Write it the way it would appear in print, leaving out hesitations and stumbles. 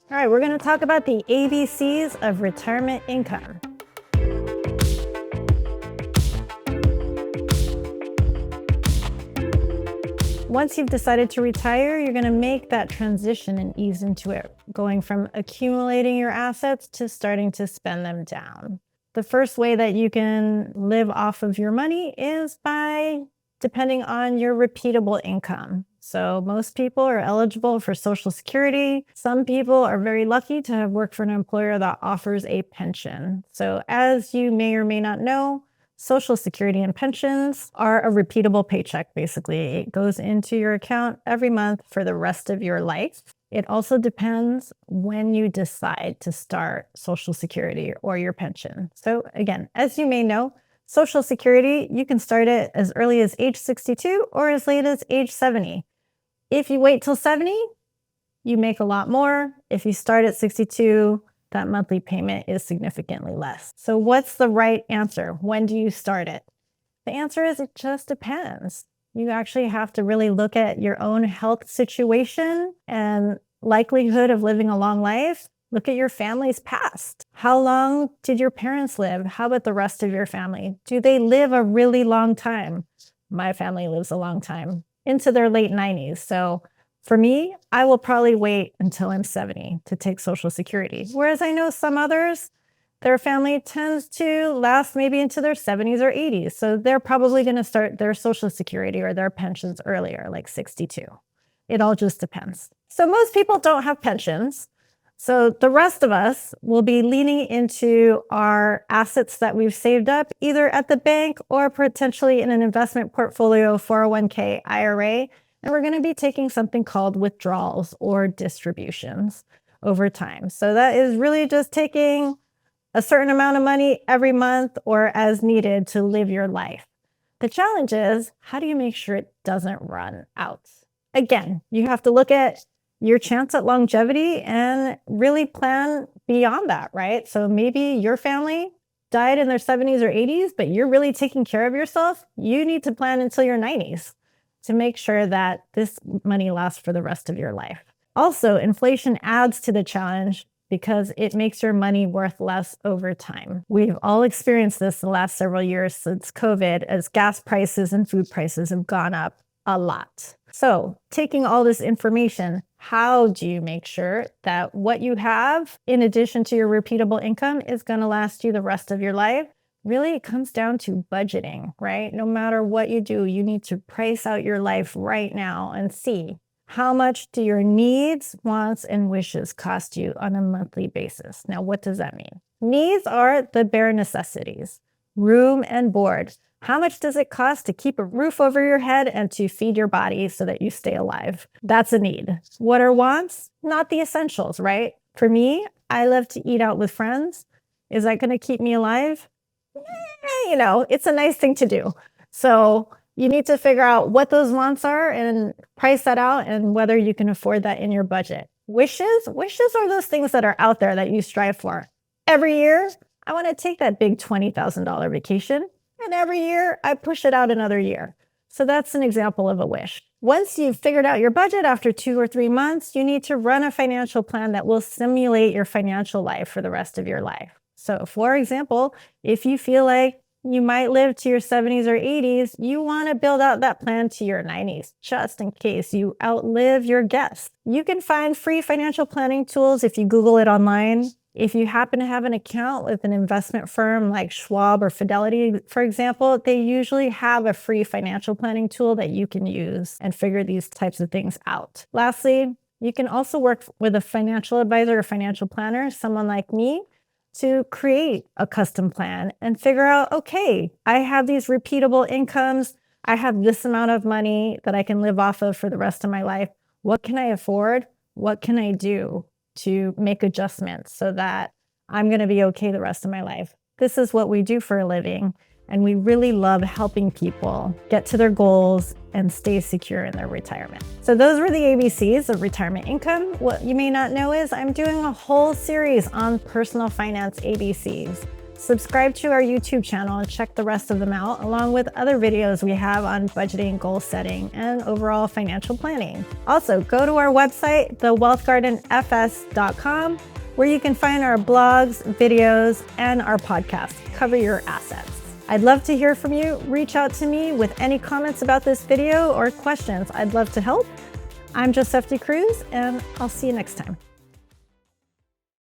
All right, we're going to talk about the ABCs of retirement income. Once you've decided to retire, you're going to make that transition and ease into it, going from accumulating your assets to starting to spend them down. The first way that you can live off of your money is by depending on your repeatable income. So most people are eligible for Social Security. Some people are very lucky to have worked for an employer that offers a pension. So as you may or may not know, Social Security and pensions are a repeatable paycheck, basically. It goes into your account every month for the rest of your life. It also depends when you decide to start Social Security or your pension. So again, as you may know, Social Security, you can start it as early as age 62 or as late as age 70. If you wait till 70, you make a lot more. If you start at 62, that monthly payment is significantly less. So what's the right answer? When do you start it? The answer is it just depends. You actually have to really look at your own health situation and likelihood of living a long life. Look at your family's past. How long did your parents live? How about the rest of your family? Do they live a really long time? My family lives a long time, into their late 90s. So for me, I will probably wait until I'm 70 to take Social Security. Whereas I know some others, their family tends to last maybe into their 70s or 80s. So they're probably going to start their Social Security or their pensions earlier, like 62. It all just depends. So most people don't have pensions. So the rest of us will be leaning into our assets that we've saved up, either at the bank or potentially in an investment portfolio, 401k, IRA. And we're going to be taking something called withdrawals or distributions over time. So that is really just taking a certain amount of money every month or as needed to live your life. The challenge is, how do you make sure it doesn't run out? Again, you have to look at your chance at longevity and really plan beyond that, right? So maybe your family died in their 70s or 80s, but you're really taking care of yourself. You need to plan until your 90s to make sure that this money lasts for the rest of your life. Also, inflation adds to the challenge because it makes your money worth less over time. We've all experienced this the last several years since COVID, as gas prices and food prices have gone up a lot. So taking all this information, how do you make sure that what you have, in addition to your repeatable income, is going to last you the rest of your life? Really, it comes down to budgeting, right? No matter what you do, you need to price out your life right now and see how much do your needs, wants, and wishes cost you on a monthly basis. Now, what does that mean? Needs are the bare necessities, room and board. How much does it cost to keep a roof over your head and to feed your body so that you stay alive? That's a need. What are wants? Not the essentials, right? For me, I love to eat out with friends. Is that going to keep me alive? It's a nice thing to do. So you need to figure out what those wants are and price that out and whether you can afford that in your budget. Wishes are those things that are out there that you strive for. Every year, I want to take that big $20,000 vacation. And every year, I push it out another year. So that's an example of a wish. Once you've figured out your budget after 2 or 3 months, you need to run a financial plan that will simulate your financial life for the rest of your life. So for example, if you feel like you might live to your 70s or 80s, you want to build out that plan to your 90s, just in case you outlive your guests. You can find free financial planning tools if you Google it online. If you happen to have an account with an investment firm like Schwab or Fidelity, for example, they usually have a free financial planning tool that you can use and figure these types of things out. Lastly, you can also work with a financial advisor or financial planner, someone like me, to create a custom plan and figure out, okay, I have these repeatable incomes. I have this amount of money that I can live off of for the rest of my life. What can I afford? What can I do to make adjustments so that I'm going to be okay the rest of my life? This is what we do for a living. And we really love helping people get to their goals and stay secure in their retirement. So those were the ABCs of retirement income. What you may not know is I'm doing a whole series on personal finance ABCs. Subscribe to our YouTube channel and check the rest of them out, along with other videos we have on budgeting, goal setting, and overall financial planning. Also, go to our website, thewealthgardenfs.com, where you can find our blogs, videos, and our podcast, Cover Your Assets. I'd love to hear from you. Reach out to me with any comments about this video or questions. I'd love to help. I'm Josephti Cruz, and I'll see you next time.